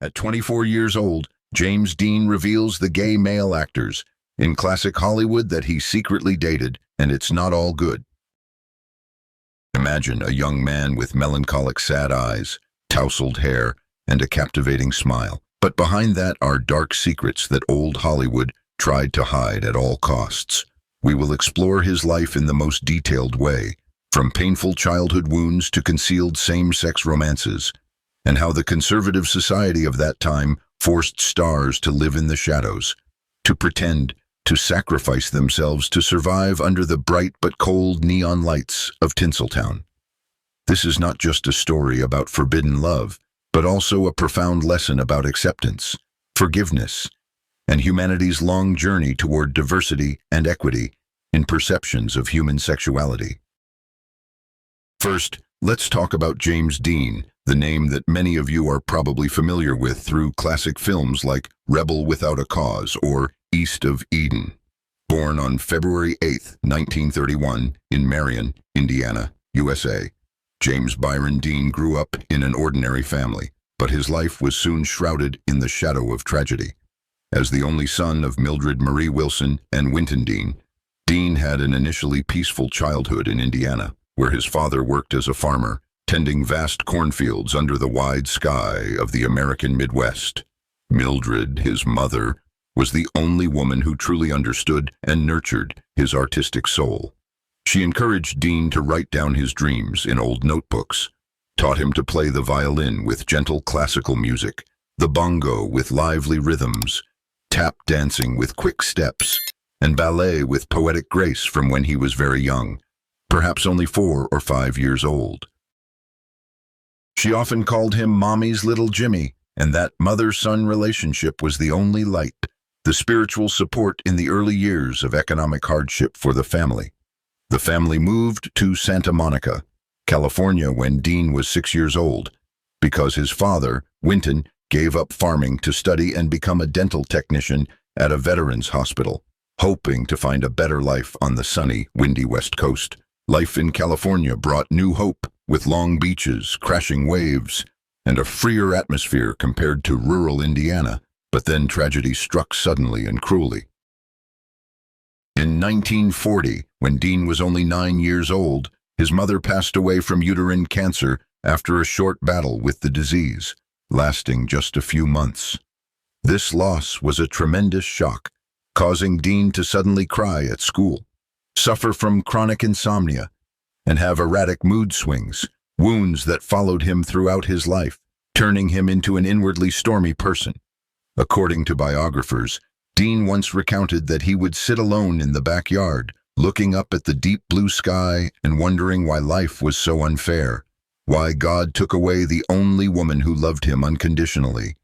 At 24 years old, James Dean reveals the gay male actors in classic Hollywood that he secretly dated, and it's not all good. Imagine a young man with melancholic sad eyes, tousled hair, and a captivating smile. But behind that are dark secrets that old Hollywood tried to hide at all costs. We will explore his life in the most detailed way, from painful childhood wounds to concealed same-sex romances, and how the conservative society of that time forced stars to live in the shadows, to pretend, to sacrifice themselves to survive under the bright but cold neon lights of Tinseltown. This is not just a story about forbidden love, but also a profound lesson about acceptance, forgiveness, and humanity's long journey toward diversity and equity in perceptions of human sexuality. First, let's talk about James Dean, the name that many of you are probably familiar with through classic films like Rebel Without a Cause or East of Eden. Born on February 8, 1931, in Marion, Indiana, USA, James Byron Dean grew up in an ordinary family, but his life was soon shrouded in the shadow of tragedy. As the only son of Mildred Marie Wilson and Winton Dean, Dean had an initially peaceful childhood in Indiana, where his father worked as a farmer, tending vast cornfields under the wide sky of the American Midwest. Mildred, his mother, was the only woman who truly understood and nurtured his artistic soul. She encouraged Dean to write down his dreams in old notebooks, taught him to play the violin with gentle classical music, the bongo with lively rhythms, tap dancing with quick steps, and ballet with poetic grace from when he was very young, perhaps only 4 or 5 years old. She often called him Mommy's little Jimmy, and that mother-son relationship was the only light, the spiritual support in the early years of economic hardship for the family. The family moved to Santa Monica, California when Dean was 6 years old, because his father, Winton, gave up farming to study and become a dental technician at a veterans hospital, hoping to find a better life on the sunny, windy West Coast. Life in California brought new hope, with long beaches, crashing waves, and a freer atmosphere compared to rural Indiana, but then tragedy struck suddenly and cruelly. In 1940, when Dean was only 9 years old, his mother passed away from uterine cancer after a short battle with the disease, lasting just a few months. This loss was a tremendous shock, causing Dean to suddenly cry at school, suffer from chronic insomnia, and have erratic mood swings, wounds that followed him throughout his life, turning him into an inwardly stormy person. According to biographers, Dean once recounted that he would sit alone in the backyard, looking up at the deep blue sky and wondering why life was so unfair, why God took away the only woman who loved him unconditionally.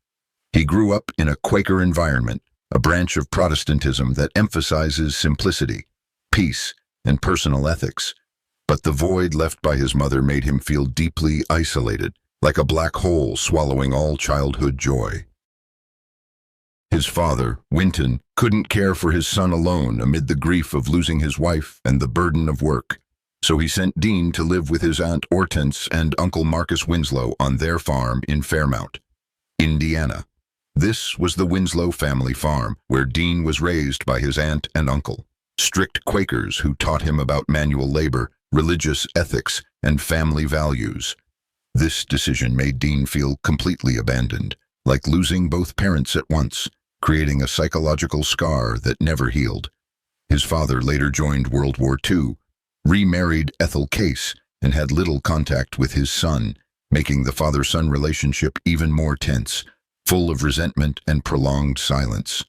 He grew up in a Quaker environment, a branch of Protestantism that emphasizes simplicity, peace, and personal ethics. But the void left by his mother made him feel deeply isolated, like a black hole swallowing all childhood joy. His father, Winton, couldn't care for his son alone amid the grief of losing his wife and the burden of work, so he sent Dean to live with his Aunt Hortense and Uncle Marcus Winslow on their farm in Fairmount, Indiana. This was the Winslow family farm, where Dean was raised by his aunt and uncle, strict Quakers who taught him about manual labor, religious ethics, and family values. This decision made Dean feel completely abandoned, like losing both parents at once, creating a psychological scar that never healed. His father later joined World War II, remarried Ethel Case, and had little contact with his son, making the father-son relationship even more tense, full of resentment and prolonged silence.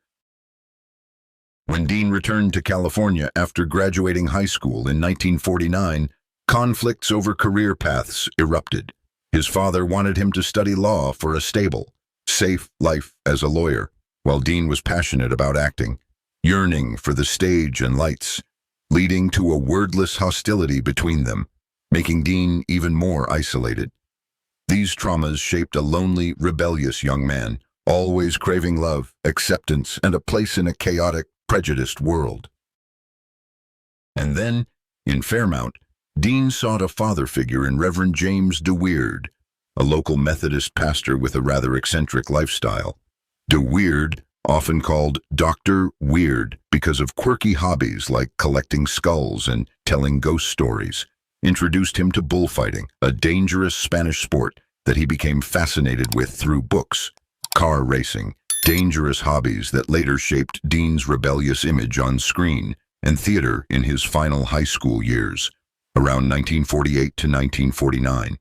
When Dean returned to California after graduating high school in 1949, conflicts over career paths erupted. His father wanted him to study law for a stable, safe life as a lawyer, while Dean was passionate about acting, yearning for the stage and lights, leading to a wordless hostility between them, making Dean even more isolated. These traumas shaped a lonely, rebellious young man, always craving love, acceptance, and a place in a chaotic, prejudiced world. And then, in Fairmount, Dean sought a father figure in Reverend James DeWeerd, a local Methodist pastor with a rather eccentric lifestyle. De Weird, often called Dr. Weird because of quirky hobbies like collecting skulls and telling ghost stories, introduced him to bullfighting, a dangerous Spanish sport that he became fascinated with through books, car racing, dangerous hobbies that later shaped Dean's rebellious image on screen and theater in his final high school years, around 1948 to 1949.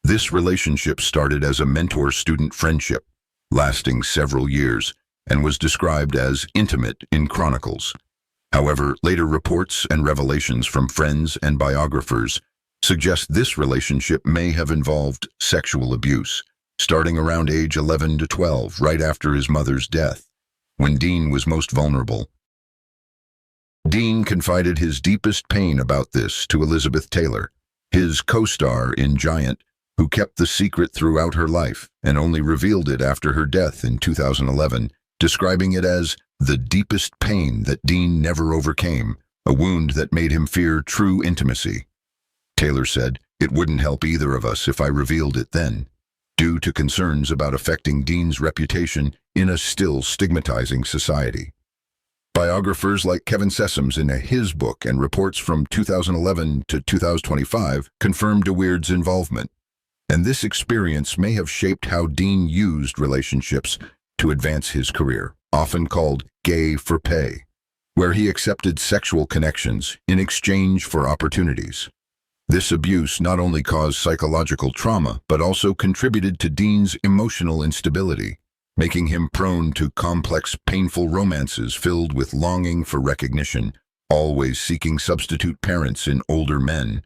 This relationship started as a mentor-student friendship, lasting several years, and was described as intimate in chronicles. However, later reports and revelations from friends and biographers suggest this relationship may have involved sexual abuse, starting around age 11 to 12, right after his mother's death, when Dean was most vulnerable. Dean confided his deepest pain about this to Elizabeth Taylor, his co-star in Giant, who kept the secret throughout her life and only revealed it after her death in 2011, describing it as the deepest pain that Dean never overcame, a wound that made him fear true intimacy. Taylor said, "It wouldn't help either of us if I revealed it then," due to concerns about affecting Dean's reputation in a still stigmatizing society. Biographers like Kevin Sessoms in his book and reports from 2011 to 2025 confirmed De Weird's involvement, and this experience may have shaped how Dean used relationships to advance his career, often called gay for pay, where he accepted sexual connections in exchange for opportunities. This abuse not only caused psychological trauma, but also contributed to Dean's emotional instability, making him prone to complex, painful romances filled with longing for recognition, always seeking substitute parents in older men.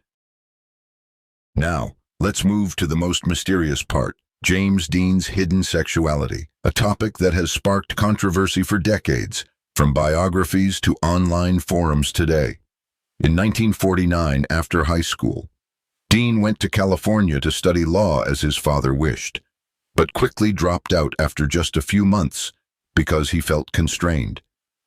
Now, let's move to the most mysterious part, James Dean's hidden sexuality, a topic that has sparked controversy for decades, from biographies to online forums today. In 1949, after high school, Dean went to California to study law as his father wished, but quickly dropped out after just a few months because he felt constrained,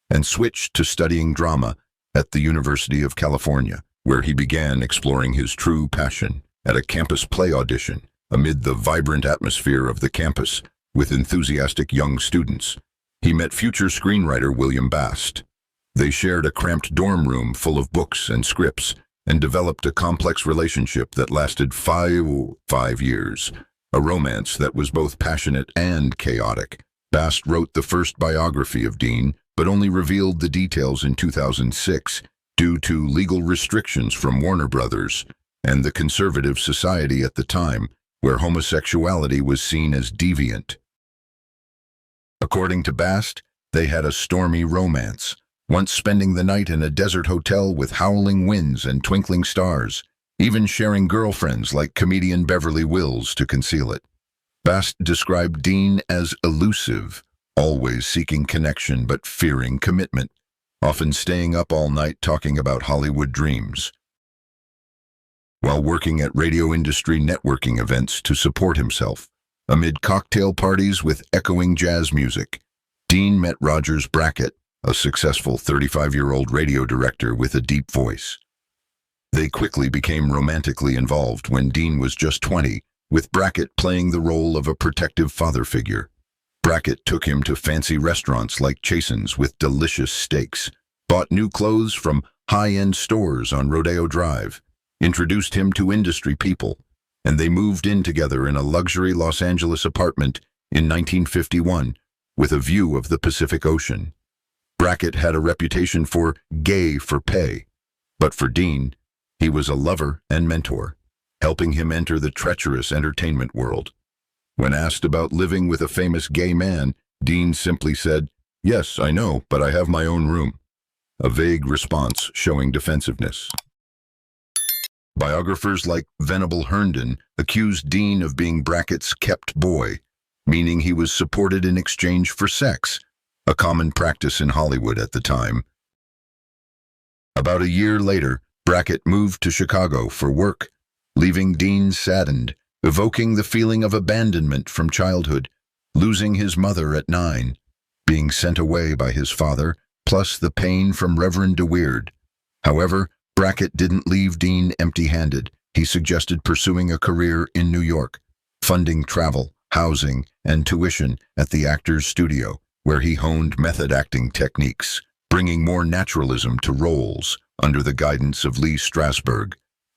and switched to studying drama at the University of California, where he began exploring his true passion. At a campus play audition, amid the vibrant atmosphere of the campus with enthusiastic young students, he met future screenwriter William Bast. They shared a cramped dorm room full of books and scripts and developed a complex relationship that lasted five years, a romance that was both passionate and chaotic. Bast wrote the first biography of Dean, but only revealed the details in 2006 due to legal restrictions from Warner Brothers and the conservative society at the time, where homosexuality was seen as deviant. According to Bast, they had a stormy romance, once spending the night in a desert hotel with howling winds and twinkling stars, even sharing girlfriends like comedian Beverly Wills to conceal it. Bast described Dean as elusive, always seeking connection but fearing commitment, often staying up all night talking about Hollywood dreams, while working at radio industry networking events to support himself. Amid cocktail parties with echoing jazz music, Dean met Rogers Brackett, a successful 35-year-old radio director with a deep voice. They quickly became romantically involved when Dean was just 20, with Brackett playing the role of a protective father figure. Brackett took him to fancy restaurants like Chasen's with delicious steaks, bought new clothes from high-end stores on Rodeo Drive, introduced him to industry people, and they moved in together in a luxury Los Angeles apartment in 1951 with a view of the Pacific Ocean. Brackett had a reputation for gay for pay, but for Dean, he was a lover and mentor, helping him enter the treacherous entertainment world. When asked about living with a famous gay man, Dean simply said, "Yes, I know, but I have my own room," a vague response showing defensiveness. Biographers like Venable Herndon accused Dean of being Brackett's kept boy, meaning he was supported in exchange for sex, a common practice in Hollywood at the time. About a year later, Brackett moved to Chicago for work, leaving Dean saddened, evoking the feeling of abandonment from childhood, losing his mother at 9, being sent away by his father, plus the pain from Reverend De Weird. However, Brackett didn't leave Dean empty-handed. He suggested pursuing a career in New York, funding travel, housing, and tuition at the actor's studio, where he honed method acting techniques, bringing more naturalism to roles under the guidance of Lee Strasberg,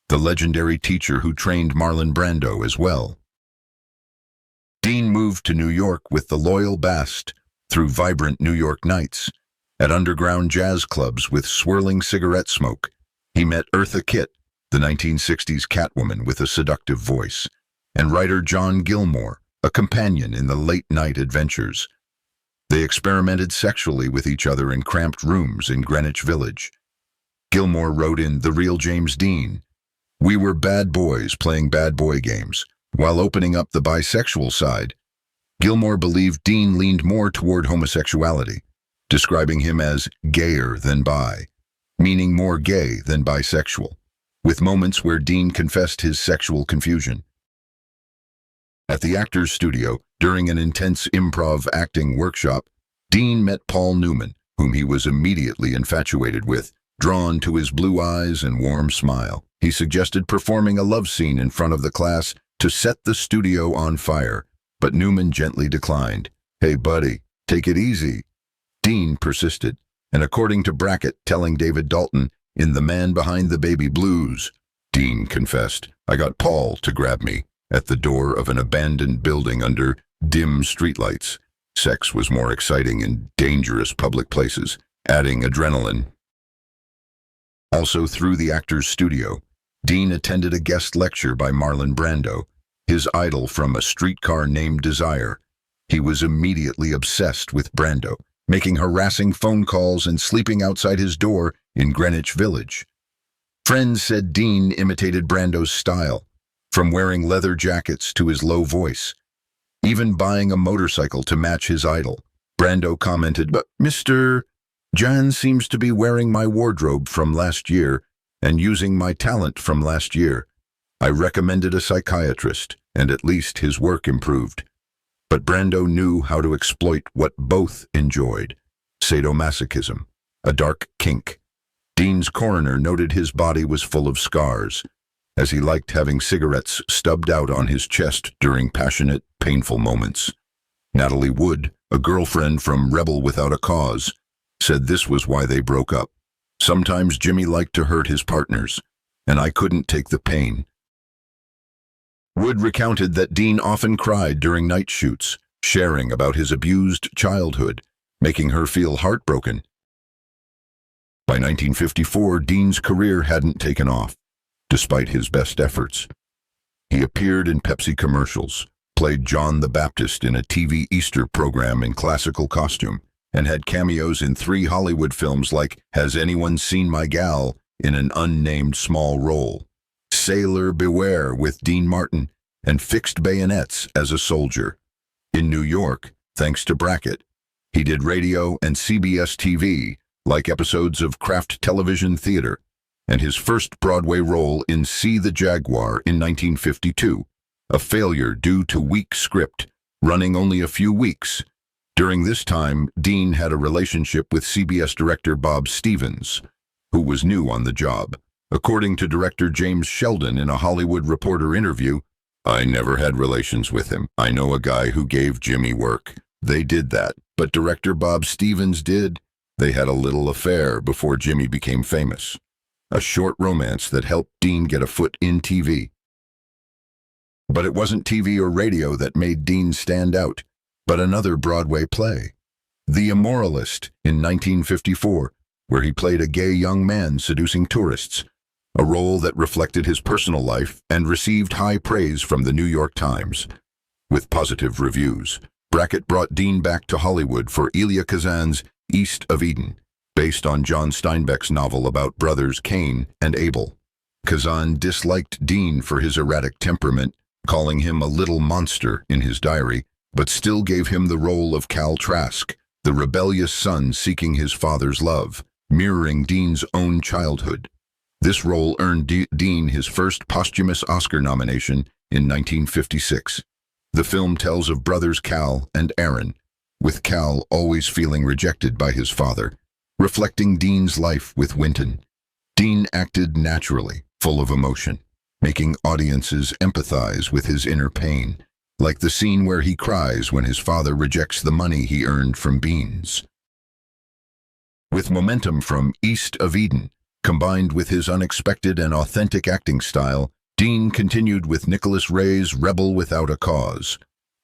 the legendary teacher who trained Marlon Brando as well. Dean moved to New York with the loyal Bast through vibrant New York nights. At underground jazz clubs with swirling cigarette smoke, he met Eartha Kitt, the 1960s Catwoman with a seductive voice, and writer John Gilmore, a companion in the late-night adventures. They experimented sexually with each other in cramped rooms in Greenwich Village. Gilmore wrote in The Real James Dean, "We were bad boys playing bad boy games, while opening up the bisexual side." Gilmore believed Dean leaned more toward homosexuality, describing him as gayer than bi, meaning more gay than bisexual, with moments where Dean confessed his sexual confusion. At the actor's studio, during an intense improv acting workshop, Dean met Paul Newman, whom he was immediately infatuated with, drawn to his blue eyes and warm smile. He suggested performing a love scene in front of the class to set the studio on fire, but Newman gently declined. "Hey, buddy, take it easy." Dean persisted, and according to Brackett telling David Dalton in The Man Behind the Baby Blues, Dean confessed, "I got Paul to grab me at the door of an abandoned building under dim streetlights. Sex was more exciting in dangerous public places, adding adrenaline." Also through the actor's studio, Dean attended a guest lecture by Marlon Brando, his idol from A Streetcar Named Desire. He was immediately obsessed with Brando, making harassing phone calls and sleeping outside his door in Greenwich Village. Friends said Dean imitated Brando's style, from wearing leather jackets to his low voice, even buying a motorcycle to match his idol. Brando commented, "But Mr. Jan seems to be wearing my wardrobe from last year and using my talent from last year. I recommended a psychiatrist, and at least his work improved." But Brando knew how to exploit what both enjoyed: sadomasochism, a dark kink. Dean's coroner noted his body was full of scars, as he liked having cigarettes stubbed out on his chest during passionate, painful moments. Natalie Wood, a girlfriend from Rebel Without a Cause, said this was why they broke up. "Sometimes Jimmy liked to hurt his partners, and I couldn't take the pain." Wood recounted that Dean often cried during night shoots, sharing about his abused childhood, making her feel heartbroken. By 1954, Dean's career hadn't taken off, despite his best efforts. He appeared in Pepsi commercials, played John the Baptist in a TV Easter program in classical costume, and had cameos in 3 Hollywood films like Has Anyone Seen My Gal in an unnamed small role, Sailor Beware with Dean Martin, and Fixed Bayonets as a soldier. In New York, thanks to Brackett, he did radio and CBS TV, like episodes of Kraft Television Theater, and his first Broadway role in See the Jaguar in 1952, a failure due to weak script, running only a few weeks. During this time, Dean had a relationship with CBS director Bob Stevens, who was new on the job. According to director James Sheldon in a Hollywood Reporter interview, "I never had relations with him. I know a guy who gave Jimmy work. They did that, but director Bob Stevens did. They had a little affair before Jimmy became famous. A short romance that helped Dean get a foot in TV." But it wasn't TV or radio that made Dean stand out, but another Broadway play, The Immoralist in 1954, where he played a gay young man seducing tourists, a role that reflected his personal life and received high praise from the New York Times. With positive reviews, Brackett brought Dean back to Hollywood for Elia Kazan's East of Eden, based on John Steinbeck's novel about brothers Cain and Abel. Kazan disliked Dean for his erratic temperament, calling him a little monster in his diary, but still gave him the role of Cal Trask, the rebellious son seeking his father's love, mirroring Dean's own childhood. This role earned Dean his first posthumous Oscar nomination in 1956. The film tells of brothers Cal and Aaron, with Cal always feeling rejected by his father, reflecting Dean's life with Winton. Dean acted naturally, full of emotion, making audiences empathize with his inner pain. like the scene where he cries when his father rejects the money he earned from beans. With momentum from East of Eden, combined with his unexpected and authentic acting style, Dean continued with Nicholas Ray's Rebel Without a Cause.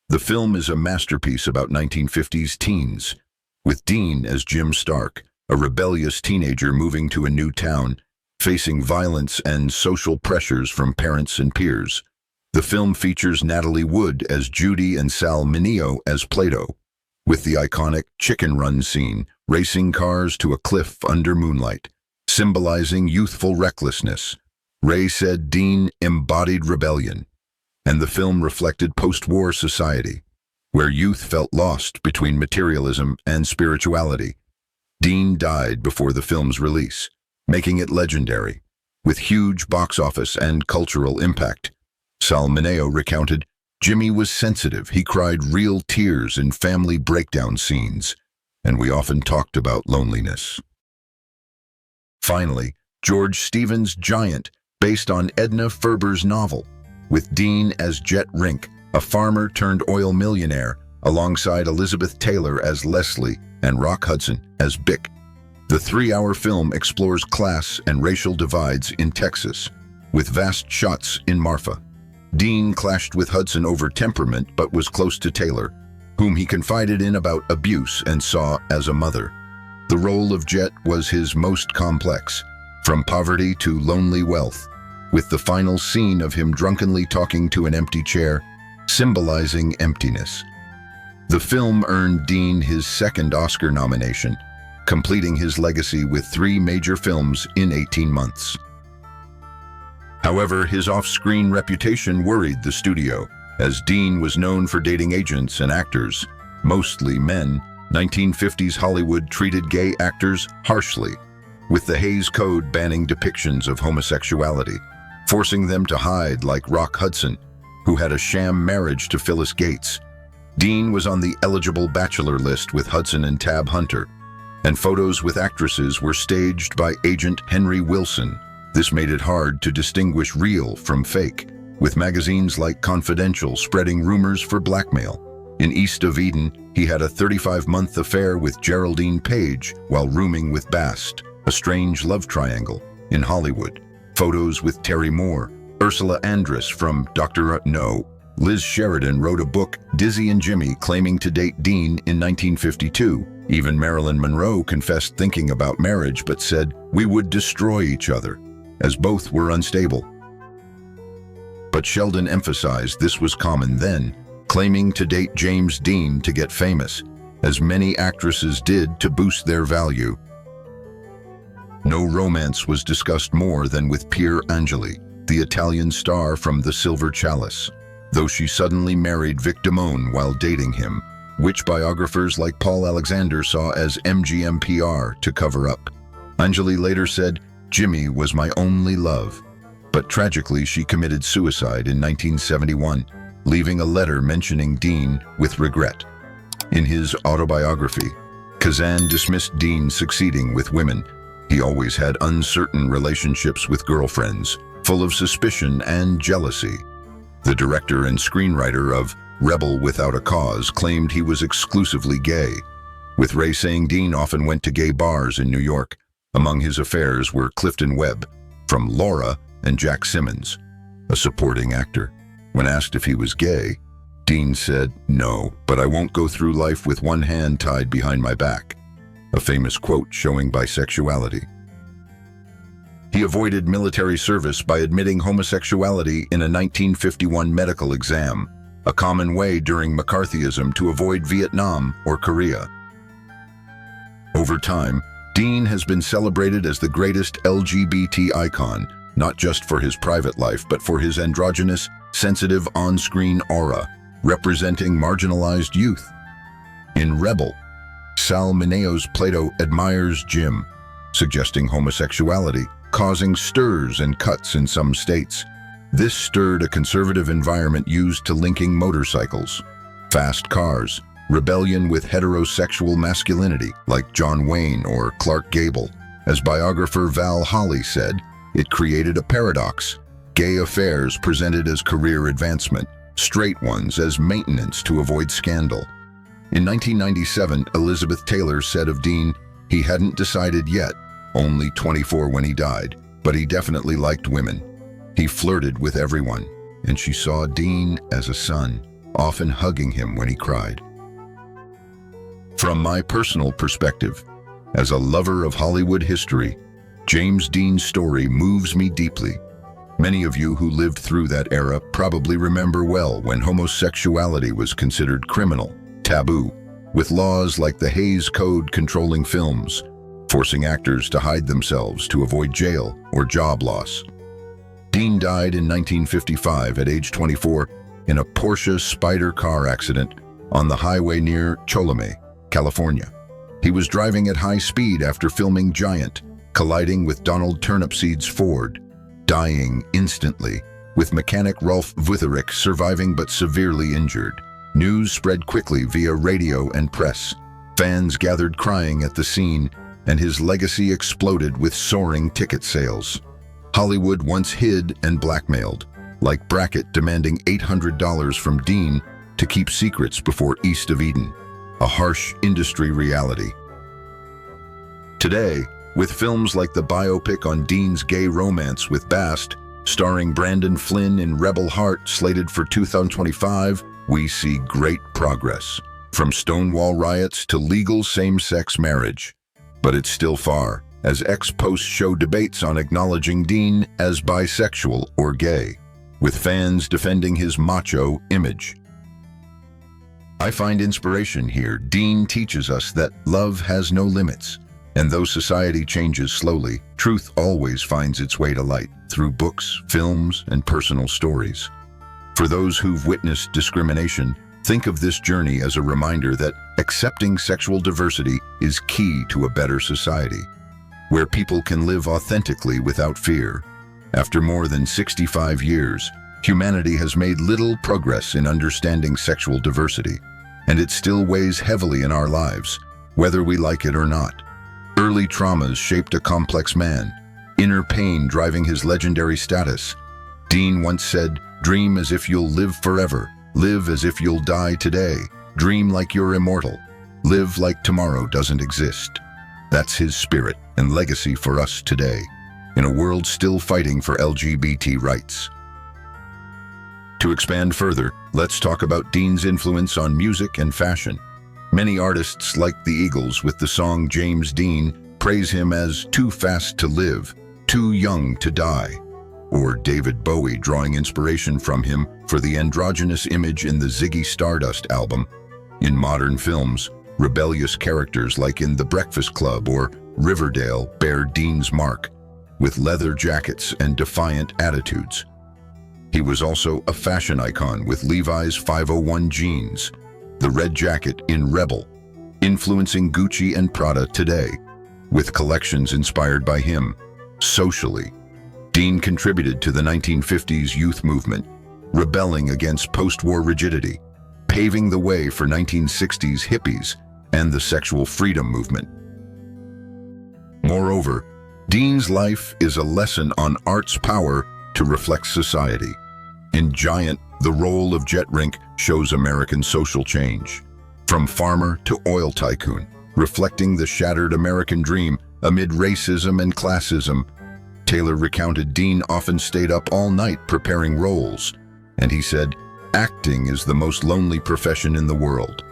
The film is a masterpiece about 1950s teens, with Dean as Jim Stark, a rebellious teenager moving to a new town, facing violence and social pressures from parents and peers. The film features Natalie Wood as Judy and Sal Mineo as Plato, with the iconic chicken run scene, racing cars to a cliff under moonlight, symbolizing youthful recklessness. Ray said Dean embodied rebellion, and the film reflected post-war society, where youth felt lost between materialism and spirituality. Dean died before the film's release, making it legendary, with huge box office and cultural impact. Sal Mineo recounted, "Jimmy was sensitive. He cried real tears in family breakdown scenes, and we often talked about loneliness." Finally, George Stevens' Giant, based on Edna Ferber's novel, with Dean as Jet Rink, a farmer-turned-oil millionaire, alongside Elizabeth Taylor as Leslie and Rock Hudson as Bick. The 3-hour film explores class and racial divides in Texas, with vast shots in Marfa. Dean clashed with Hudson over temperament but was close to Taylor, whom he confided in about abuse and saw as a mother. The role of Jet was his most complex, from poverty to lonely wealth, with the final scene of him drunkenly talking to an empty chair, symbolizing emptiness. The film earned Dean his second Oscar nomination, completing his legacy with 3 major films in 18 months. However, his off-screen reputation worried the studio, as Dean was known for dating agents and actors, mostly men. 1950s Hollywood treated gay actors harshly, with the Hays Code banning depictions of homosexuality, forcing them to hide like Rock Hudson, who had a sham marriage to Phyllis Gates. Dean was on the eligible bachelor list with Hudson and Tab Hunter, and photos with actresses were staged by agent Henry Wilson. This made it hard to distinguish real from fake, with magazines like Confidential spreading rumors for blackmail. In East of Eden, he had a 35-month affair with Geraldine Page while rooming with Bast, a strange love triangle. In Hollywood, photos with Terry Moore, Ursula Andress from Dr. No. Liz Sheridan wrote a book, Dizzy and Jimmy, claiming to date Dean in 1952. Even Marilyn Monroe confessed thinking about marriage but said, "We would destroy each other," as both were unstable. But Sheldon emphasized this was common then, claiming to date James Dean to get famous, as many actresses did to boost their value. No romance was discussed more than with Pier Angeli, the Italian star from The Silver Chalice, though she suddenly married Vic Damone while dating him, which biographers like Paul Alexander saw as MGM PR to cover up. Angeli later said, "Jimmy was my only love," but tragically she committed suicide in 1971, leaving a letter mentioning Dean with regret. In his autobiography, Kazan dismissed Dean succeeding with women. He always had uncertain relationships with girlfriends, full of suspicion and jealousy. The director and screenwriter of Rebel Without a Cause claimed he was exclusively gay, with Ray saying Dean often went to gay bars in New York. Among his affairs were Clifton Webb, from Laura, and Jack Simmons, a supporting actor. When asked if he was gay, Dean said, "No, but I won't go through life with one hand tied behind my back," a famous quote showing bisexuality. He avoided military service by admitting homosexuality in a 1951 medical exam, a common way during McCarthyism to avoid Vietnam or Korea. Over time, Dean has been celebrated as the greatest LGBT icon, not just for his private life, but for his androgynous, sensitive on-screen aura, representing marginalized youth. In Rebel, Sal Mineo's Plato admires Jim, suggesting homosexuality, causing stirs and cuts in some states. This stirred a conservative environment used to linking motorcycles, fast cars, rebellion with heterosexual masculinity, like John Wayne or Clark Gable. As biographer Val Holly said, it created a paradox. Gay affairs presented as career advancement, straight ones as maintenance to avoid scandal. In 1997, Elizabeth Taylor said of Dean, "He hadn't decided yet, only 24 when he died, but he definitely liked women. He flirted with everyone, and she saw Dean as a son, often hugging him when he cried." From my personal perspective, as a lover of Hollywood history, James Dean's story moves me deeply. Many of you who lived through that era probably remember well when homosexuality was considered criminal, taboo, with laws like the Hays Code controlling films, forcing actors to hide themselves to avoid jail or job loss. Dean died in 1955 at age 24 in a Porsche Spyder car accident on the highway near Cholame, California. He was driving at high speed after filming Giant, colliding with Donald Turnipseed's Ford, dying instantly, with mechanic Rolf Vutherick surviving but severely injured. News spread quickly via radio and press. Fans gathered crying at the scene, and his legacy exploded with soaring ticket sales. Hollywood once hid and blackmailed, like Brackett demanding $800 from Dean to keep secrets before East of Eden, a harsh industry reality. Today, with films like the biopic on Dean's gay romance with Bast, starring Brandon Flynn in Rebel Heart slated for 2025, we see great progress, from Stonewall riots to legal same-sex marriage. But it's still far, as ex-posts show debates on acknowledging Dean as bisexual or gay, with fans defending his macho image. I find inspiration here. Dean teaches us that love has no limits, and though society changes slowly, truth always finds its way to light through books, films, and personal stories. For those who've witnessed discrimination, think of this journey as a reminder that accepting sexual diversity is key to a better society, where people can live authentically without fear. After more than 65 years, humanity has made little progress in understanding sexual diversity, and it still weighs heavily in our lives, whether we like it or not. Early traumas shaped a complex man, inner pain driving his legendary status. Dean once said, "Dream as if you'll live forever. Live as if you'll die today. Dream like you're immortal. Live like tomorrow doesn't exist." That's his spirit and legacy for us today, in a world still fighting for LGBT rights. To expand further, let's talk about Dean's influence on music and fashion. Many artists, like the Eagles with the song James Dean, praise him as too fast to live, too young to die. Or David Bowie drawing inspiration from him for the androgynous image in the Ziggy Stardust album. In modern films, rebellious characters like in The Breakfast Club or Riverdale bear Dean's mark, with leather jackets and defiant attitudes. He was also a fashion icon with Levi's 501 jeans, the red jacket in Rebel, influencing Gucci and Prada today, with collections inspired by him. Socially, Dean contributed to the 1950s youth movement, rebelling against post-war rigidity, paving the way for 1960s hippies and the sexual freedom movement. Moreover, Dean's life is a lesson on art's power to reflect society. In Giant, the role of Jet Rink shows American social change, from farmer to oil tycoon, reflecting the shattered American dream amid racism and classism. Taylor recounted Dean often stayed up all night preparing roles, and he said, "Acting is the most lonely profession in the world.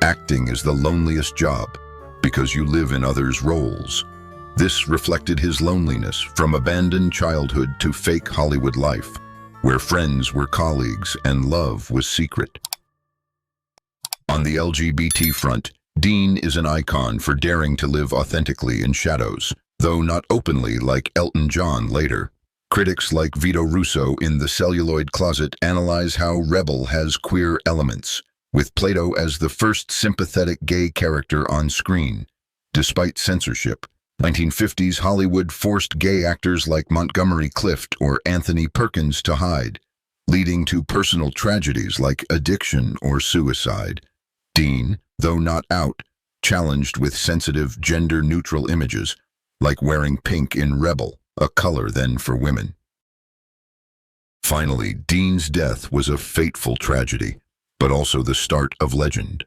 Acting is the loneliest job because you live in others' roles." This reflected his loneliness from abandoned childhood to fake Hollywood life, where friends were colleagues and love was secret. On the LGBT front, Dean is an icon for daring to live authentically in shadows, though not openly like Elton John later. Critics like Vito Russo in The Celluloid Closet analyze how Rebel has queer elements, with Plato as the first sympathetic gay character on screen. Despite censorship, 1950s Hollywood forced gay actors like Montgomery Clift or Anthony Perkins to hide, leading to personal tragedies like addiction or suicide. Dean, though not out, challenged with sensitive gender-neutral images, like wearing pink in Rebel, a color then for women. Finally, Dean's death was a fateful tragedy, but also the start of legend.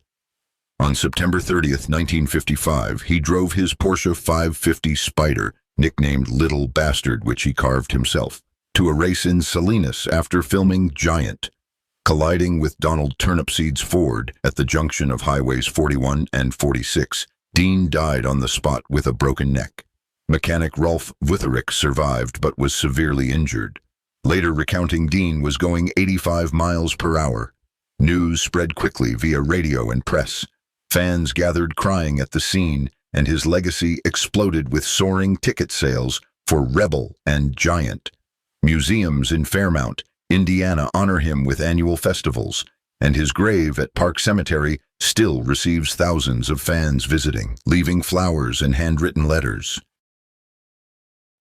On September 30th, 1955, he drove his Porsche 550 Spider, nicknamed Little Bastard, which he carved himself, to a race in Salinas after filming Giant. Colliding with Donald Turnipseed's Ford at the junction of Highways 41 and 46, Dean died on the spot with a broken neck. Mechanic Rolf Wutherick survived but was severely injured. Later recounting Dean was going 85 miles per hour. News spread quickly via radio and press. Fans gathered crying at the scene, and his legacy exploded with soaring ticket sales for Rebel and Giant. Museums in Fairmount, Indiana honor him with annual festivals, and his grave at Park Cemetery still receives thousands of fans visiting, leaving flowers and handwritten letters.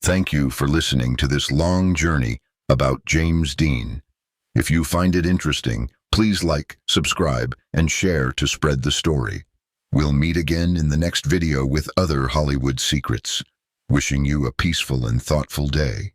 Thank you for listening to this long journey about James Dean. If you find it interesting, please like, subscribe, and share to spread the story. We'll meet again in the next video with other Hollywood secrets. Wishing you a peaceful and thoughtful day.